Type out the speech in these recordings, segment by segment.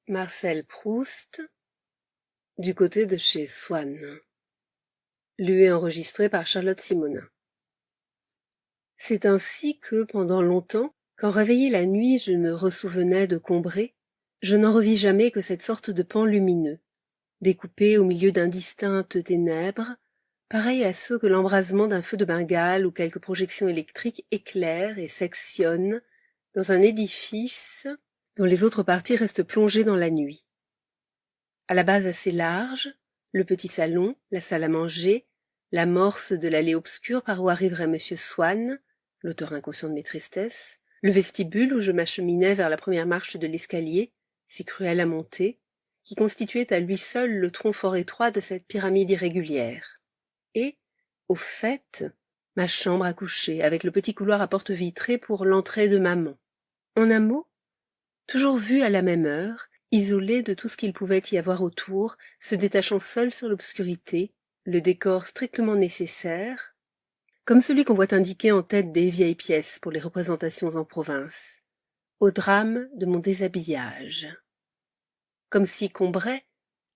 Marcel Proust, du côté de chez Swann. Lu et enregistré par Charlotte Simonin. C'est ainsi que, pendant longtemps, quand réveillée la nuit je me ressouvenais de Combray, je n'en revis jamais que cette sorte de pan lumineux, découpé au milieu d'indistinctes ténèbres, pareil à ceux que l'embrasement d'un feu de Bengale ou quelque projection électrique éclaire et sectionne dans un édifice dont les autres parties restent plongées dans la nuit. À la base assez large, le petit salon, la salle à manger, l'amorce de l'allée obscure par où arriverait M. Swann, l'auteur inconscient de mes tristesses, le vestibule où je m'acheminais vers la première marche de l'escalier, si cruel à monter, qui constituait à lui seul le tronc fort étroit de cette pyramide irrégulière. Et, au fait, ma chambre à coucher, avec le petit couloir à porte vitrée pour l'entrée de maman. En un mot, toujours vue à la même heure, isolée de tout ce qu'il pouvait y avoir autour, se détachant seule sur l'obscurité, le décor strictement nécessaire, comme celui qu'on voit indiqué en tête des vieilles pièces pour les représentations en province, au drame de mon déshabillage. Comme si Combray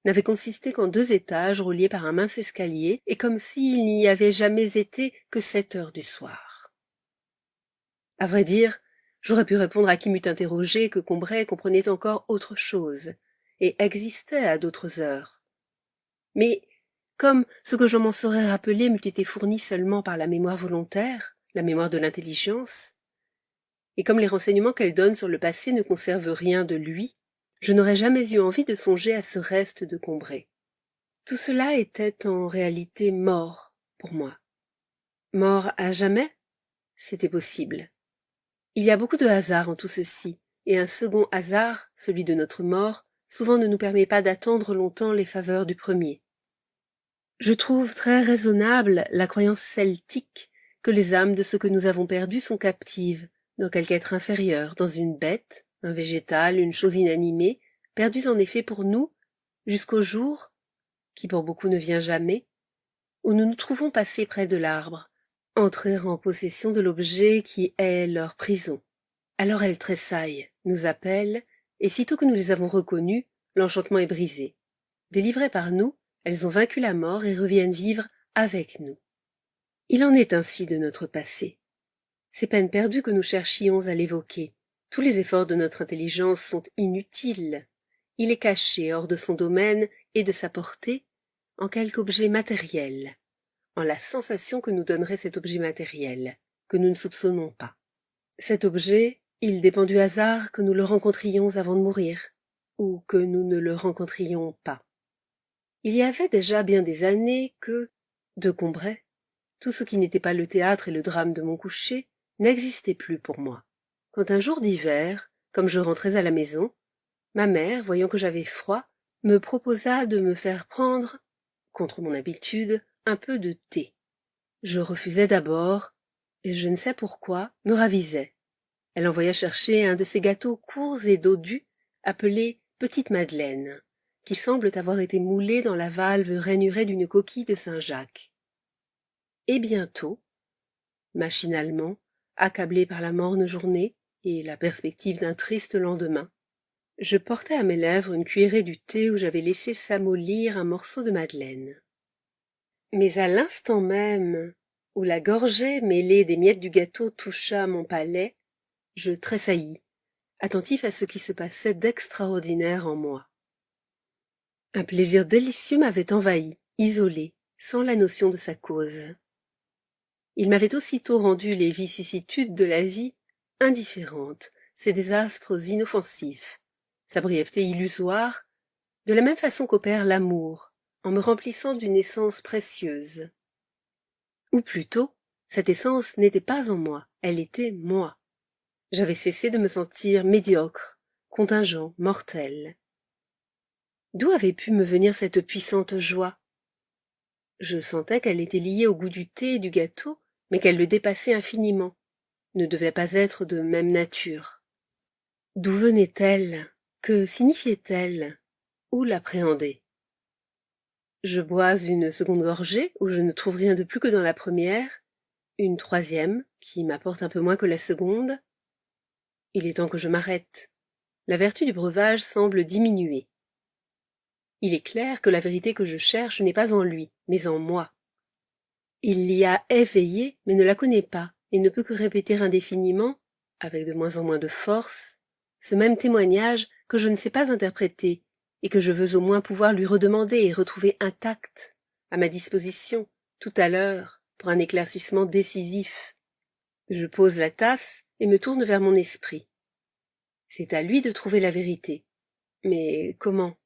n'avait consisté qu'en 2 étages reliés par un mince escalier, et comme s'il n'y avait jamais été que 7 heures du soir. À vrai dire, j'aurais pu répondre à qui m'eût interrogé que Combray comprenait encore autre chose, et existait à d'autres heures. Mais, comme ce que je m'en serais rappelé m'eût été fourni seulement par la mémoire volontaire, la mémoire de l'intelligence, et comme les renseignements qu'elle donne sur le passé ne conservent rien de lui, je n'aurais jamais eu envie de songer à ce reste de Combray. Tout cela était en réalité mort pour moi. Mort à jamais? C'était possible. Il y a beaucoup de hasard en tout ceci, et un second hasard, celui de notre mort, souvent ne nous permet pas d'attendre longtemps les faveurs du premier. Je trouve très raisonnable la croyance celtique que les âmes de ceux que nous avons perdus sont captives, dans quelque être inférieur, dans une bête, un végétal, une chose inanimée, perdus en effet pour nous, jusqu'au jour, qui pour beaucoup ne vient jamais, où nous nous trouvons passés près de l'arbre, entrer en possession de l'objet qui est leur prison. Alors elles tressaillent, nous appellent, et sitôt que nous les avons reconnues, l'enchantement est brisé. Délivrées par nous, elles ont vaincu la mort et reviennent vivre avec nous. Il en est ainsi de notre passé. C'est peine perdue que nous cherchions à l'évoquer. Tous les efforts de notre intelligence sont inutiles. Il est caché hors de son domaine et de sa portée, en quelque objet matériel, en la sensation que nous donnerait cet objet matériel, que nous ne soupçonnons pas. Cet objet, il dépend du hasard que nous le rencontrions avant de mourir, ou que nous ne le rencontrions pas. Il y avait déjà bien des années que, de Combray, tout ce qui n'était pas le théâtre et le drame de mon coucher n'existait plus pour moi. Quand un jour d'hiver, comme je rentrais à la maison, ma mère, voyant que j'avais froid, me proposa de me faire prendre, contre mon habitude, un peu de thé. Je refusai d'abord, et je ne sais pourquoi, me ravisai. Elle envoya chercher un de ces gâteaux courts et dodus, appelés petites madeleines, qui semblent avoir été moulés dans la valve rainurée d'une coquille de Saint-Jacques. Et bientôt, machinalement, accablé par la morne journée et la perspective d'un triste lendemain, je portai à mes lèvres une cuillerée du thé où j'avais laissé s'amollir un morceau de madeleine. Mais à l'instant même où la gorgée mêlée des miettes du gâteau toucha mon palais, je tressaillis, attentif à ce qui se passait d'extraordinaire en moi. Un plaisir délicieux m'avait envahi, isolé, sans la notion de sa cause. Il m'avait aussitôt rendu les vicissitudes de la vie indifférentes, ses désastres inoffensifs, sa brièveté illusoire, de la même façon qu'opère l'amour, en me remplissant d'une essence précieuse. Ou plutôt, cette essence n'était pas en moi, elle était moi. J'avais cessé de me sentir médiocre, contingent, mortel. D'où avait pu me venir cette puissante joie? Je sentais qu'elle était liée au goût du thé et du gâteau, mais qu'elle le dépassait infiniment, ne devait pas être de même nature. D'où venait-elle? Que signifiait-elle? Où l'appréhender? Je bois une seconde gorgée, où je ne trouve rien de plus que dans la première, une troisième, qui m'apporte un peu moins que la seconde. Il est temps que je m'arrête. la vertu du breuvage semble diminuer. Il est clair que la vérité que je cherche n'est pas en lui, mais en moi. Il l'y a éveillée, mais ne la connaît pas, et ne peut que répéter indéfiniment, avec de moins en moins de force, ce même témoignage que je ne sais pas interpréter, et que je veux au moins pouvoir lui redemander et retrouver intact, à ma disposition, tout à l'heure, pour un éclaircissement décisif. Je pose la tasse et me tourne vers mon esprit. C'est à lui de trouver la vérité. Mais comment?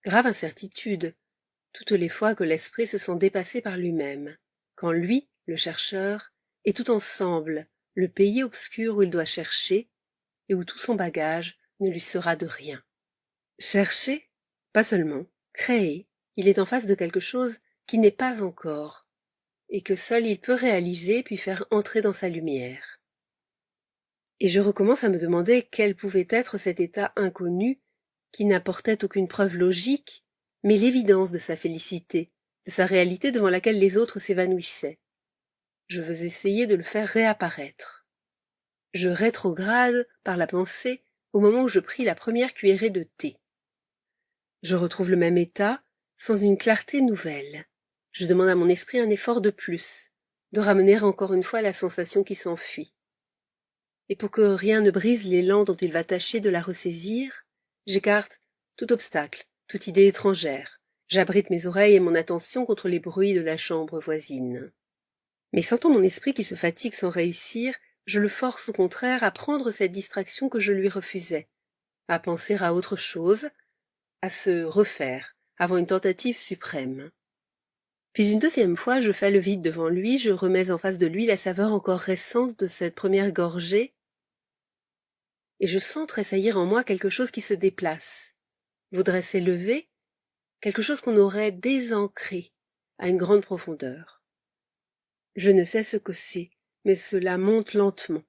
Grave incertitude, toutes les fois que l'esprit se sent dépassé par lui-même, quand lui, le chercheur, est tout ensemble, le pays obscur où il doit chercher, et où tout son bagage ne lui sera de rien. Chercher? Pas seulement. Créer. Il est en face de quelque chose qui n'est pas encore, et que seul il peut réaliser puis faire entrer dans sa lumière. Et je recommence à me demander quel pouvait être cet état inconnu qui n'apportait aucune preuve logique, mais l'évidence de sa félicité, de sa réalité devant laquelle les autres s'évanouissaient. Je veux essayer de le faire réapparaître. Je rétrograde par la pensée au moment où je pris la première cuillerée de thé. Je retrouve le même état, sans une clarté nouvelle. Je demande à mon esprit un effort de plus, de ramener encore une fois la sensation qui s'enfuit. Et pour que rien ne brise l'élan dont il va tâcher de la ressaisir, j'écarte tout obstacle, toute idée étrangère. J'abrite mes oreilles et mon attention contre les bruits de la chambre voisine. Mais sentant mon esprit qui se fatigue sans réussir, je le force au contraire à prendre cette distraction que je lui refusais, à penser à autre chose, à se refaire, avant une tentative suprême. Puis une deuxième fois, je fais le vide devant lui, je remets en face de lui la saveur encore récente de cette première gorgée, et je sens tressaillir en moi quelque chose qui se déplace, voudrait s'élever, quelque chose qu'on aurait désancré à une grande profondeur. Je ne sais ce que c'est, mais cela monte lentement.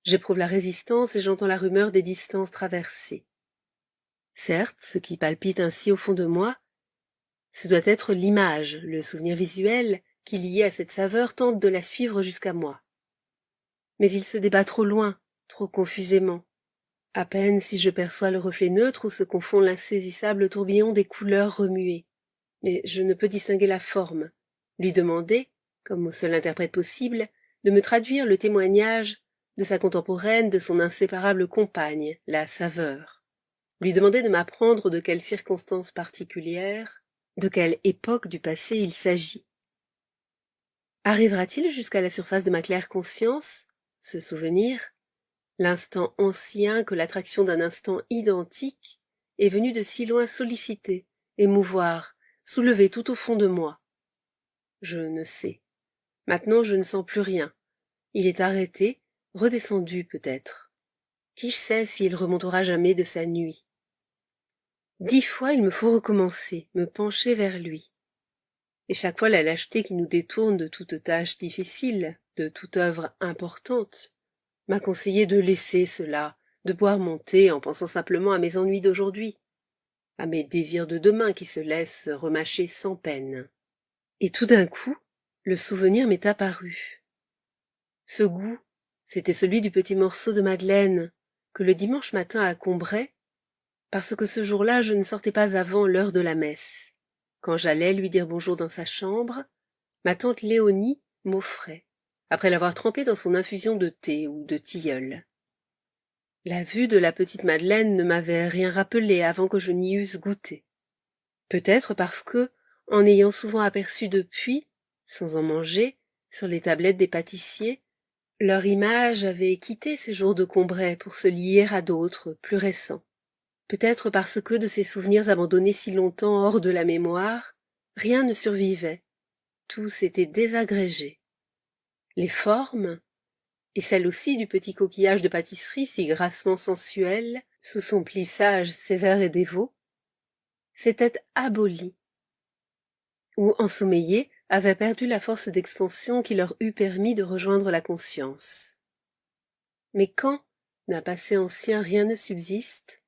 J'éprouve la résistance et j'entends la rumeur des distances traversées. Certes, ce qui palpite ainsi au fond de moi, ce doit être l'image, le souvenir visuel qui, lié à cette saveur, tente de la suivre jusqu'à moi. Mais il se débat trop loin, trop confusément. À peine si je perçois le reflet neutre où se confond l'insaisissable tourbillon des couleurs remuées. Mais je ne peux distinguer la forme. Lui demander, comme au seul interprète possible, de me traduire le témoignage de sa contemporaine, de son inséparable compagne, la saveur. Lui demander de m'apprendre de quelles circonstances particulières, de quelle époque du passé il s'agit. Arrivera-t-il jusqu'à la surface de ma claire conscience, ce souvenir, l'instant ancien que l'attraction d'un instant identique est venue de si loin solliciter, émouvoir, soulever tout au fond de moi? Je ne sais. Maintenant je ne sens plus rien. Il est arrêté, redescendu peut-être. Qui sait s'il remontera jamais de sa nuit? 10 fois il me faut recommencer, me pencher vers lui. Et chaque fois la lâcheté qui nous détourne de toute tâche difficile, de toute œuvre importante, m'a conseillé de laisser cela, de boire mon thé en pensant simplement à mes ennuis d'aujourd'hui, à mes désirs de demain qui se laissent remâcher sans peine. Et tout d'un coup, le souvenir m'est apparu. Ce goût, c'était celui du petit morceau de madeleine que le dimanche matin à Combray, parce que ce jour-là je ne sortais pas avant l'heure de la messe. Quand j'allais lui dire bonjour dans sa chambre, ma tante Léonie m'offrait, après l'avoir trempée dans son infusion de thé ou de tilleul. La vue de la petite Madeleine ne m'avait rien rappelé avant que je n'y eusse goûté. Peut-être parce que, en ayant souvent aperçu depuis, sans en manger, sur les tablettes des pâtissiers, leur image avait quitté ces jours de Combray pour se lier à d'autres, plus récents. Peut-être parce que de ces souvenirs abandonnés si longtemps hors de la mémoire, rien ne survivait, tout s'était désagrégé. Les formes, et celles aussi du petit coquillage de pâtisserie si grassement sensuel, sous son plissage sévère et dévot, s'étaient abolies, ou ensommeillées, avaient perdu la force d'expansion qui leur eût permis de rejoindre la conscience. Mais quand, d'un passé ancien rien ne subsiste,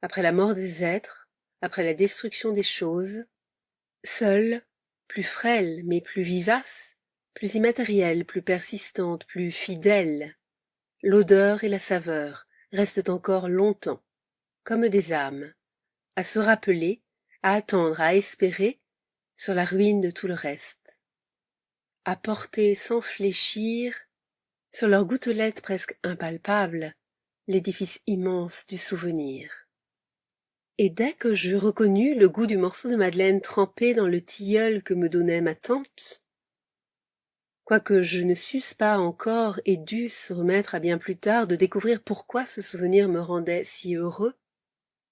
après la mort des êtres, après la destruction des choses, seule, plus frêle mais plus vivace, plus immatérielle, plus persistante, plus fidèle, l'odeur et la saveur restent encore longtemps. comme des âmes, à se rappeler, à attendre, à espérer, sur la ruine de tout le reste, à porter sans fléchir, sur leurs gouttelettes presque impalpables, l'édifice immense du souvenir. Et dès que j'eus reconnu le goût du morceau de madeleine trempé dans le tilleul que me donnait ma tante, quoique je ne susse pas encore et dusse remettre à bien plus tard de découvrir pourquoi ce souvenir me rendait si heureux,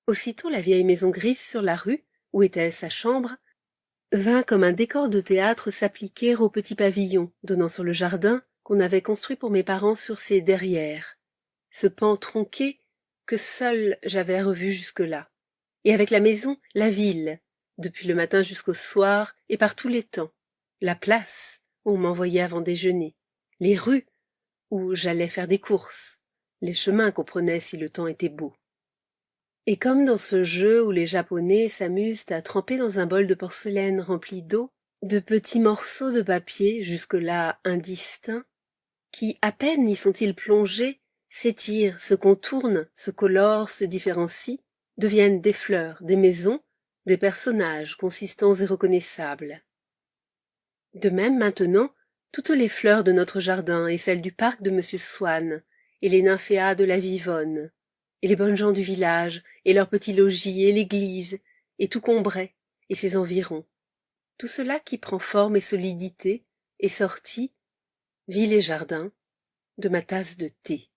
aussitôt la vieille maison grise sur la rue, où était sa chambre, vint comme un décor de théâtre s'appliquer au petit pavillon donnant sur le jardin qu'on avait construit pour mes parents sur ses derrières, ce pan tronqué que seul j'avais revu jusque-là, et avec la maison, la ville, depuis le matin jusqu'au soir et par tous les temps, la place où on m'envoyait avant déjeuner, les rues où j'allais faire des courses, les chemins qu'on prenait si le temps était beau. Et comme dans ce jeu où les Japonais s'amusent à tremper dans un bol de porcelaine rempli d'eau de petits morceaux de papier jusque-là indistincts, qui, à peine y sont-ils plongés, s'étirent, se contournent, se colorent, se différencient, deviennent des fleurs, des maisons, des personnages consistants et reconnaissables. De même maintenant, toutes les fleurs de notre jardin et celles du parc de Monsieur Swann, et les nymphéas de la Vivonne, et les bonnes gens du village, et leurs petits logis, et l'église, et tout Combray, et ses environs. Tout cela qui prend forme et solidité, est sorti, ville et jardin, de ma tasse de thé.